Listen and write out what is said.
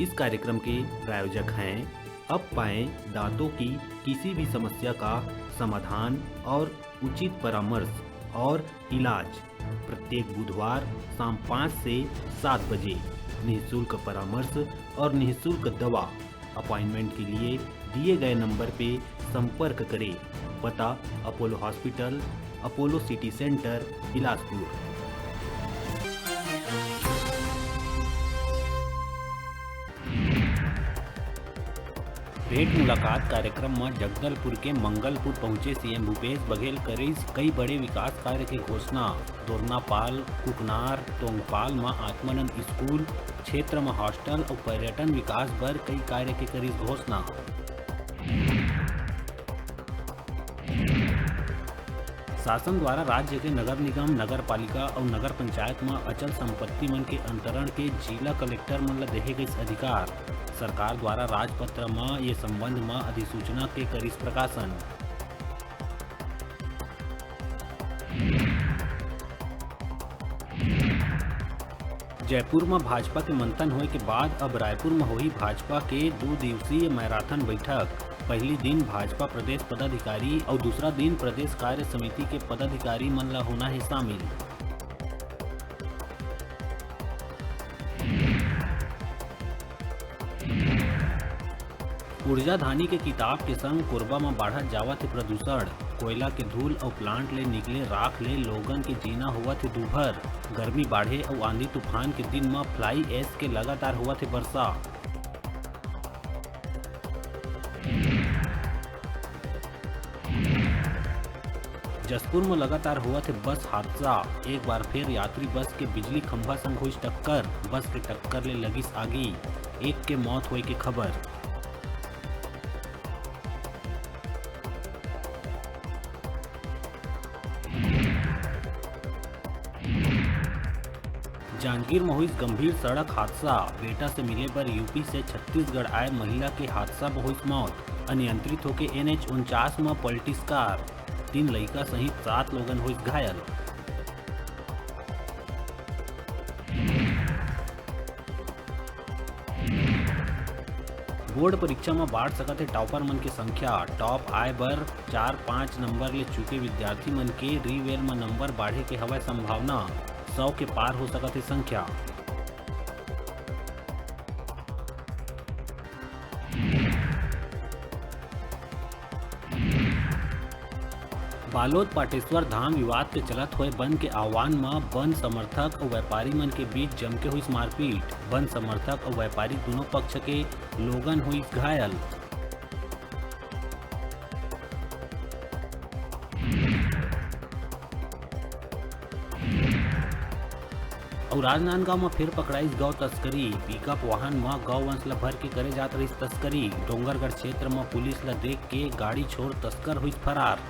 इस कार्यक्रम के प्रायोजक हैं अब पाएं दांतों की किसी भी समस्या का समाधान और उचित परामर्श और इलाज। प्रत्येक बुधवार शाम 5 से 7 बजे निःशुल्क परामर्श और निःशुल्क दवा। अपॉइंटमेंट के लिए दिए गए नंबर पे संपर्क करें। पता Apollo hospital, Apollo city centre, Bilaspur. भेंट मुलाकात कार्यक्रम में जगदलपुर के मंगलपुर पहुंचे सीएम भूपेश बघेल करीज कई बड़े विकास कार्य की घोषणा। दोरनापाल, कुकनार, तोंगपाल में आत्मानंद स्कूल क्षेत्र में हॉस्टल और पर्यटन विकास पर कई कार्य की करीज घोषणा। शासन द्वारा राज्य के नगर निगम, नगर पालिका और नगर पंचायत में अचल संपत्ति मन के अंतरण के जिला कलेक्टर मन ला देहे गए अधिकार। सरकार द्वारा राजपत्र में ये संबंध में अधिसूचना के करीस प्रकाशन। जयपुर में भाजपा के मंथन होने के बाद अब रायपुर में हुई भाजपा के 2 दिवसीय मैराथन बैठक। पहली दिन भाजपा प्रदेश पदाधिकारी और दूसरा दिन प्रदेश कार्य समिति के पदाधिकारी मन ला होना है शामिल। ऊर्जा धानी के किताब के संग कोरबा में बढ़त जावत है प्रदूषण। कोयला के धूल और प्लांट ले निकले राख ले लोगन के जीना हुआ थे दूभर। गर्मी बढ़े और आंधी तूफान के दिन में फ्लाई ऐश के लगातार हुआ थे वर्षा। जसपुर में लगातार हुआ थे बस हादसा। एक बार फिर यात्री बस के बिजली खंभा संग हुई टक्कर। बस के टक्कर ले लगिस आगी। एक के मौत हुई की खबर। जांजगीर में हुई गंभीर सड़क हादसा। बेटा से मिले पर यूपी से छत्तीसगढ़ आए महिला के हादसा में हुई मौत। अनियंत्रित होकर NH 49 में पलटिस कार। 3 लड़का सहित 7 लोगन हुई घायल। बोर्ड परीक्षा में बढ़ सकत है टॉपर मन की संख्या। टॉप आए बर 4-5 नंबर ले चुके विद्यार्थी मन के रीवेल में नंबर बढ़े के हवा संभावना। 100 के पार हो सकत है संख्या। बालोद पाटेश्वर धाम विवाद के चलत हुए बंद के आह्वान में बंद समर्थक और व्यापारी मन के बीच जम के हुई मारपीट। बंद समर्थक और व्यापारी दोनों पक्ष के लोगन हुई घायल। और राजनांदगांव में फिर पकड़ाई गौ तस्करी। पिकअप वाहन में गौ वंश ला भर के करे जात रही तस्करी। डोंगरगढ़ क्षेत्र में पुलिस ला देख के गाड़ी छोड़ तस्कर हुई फरार।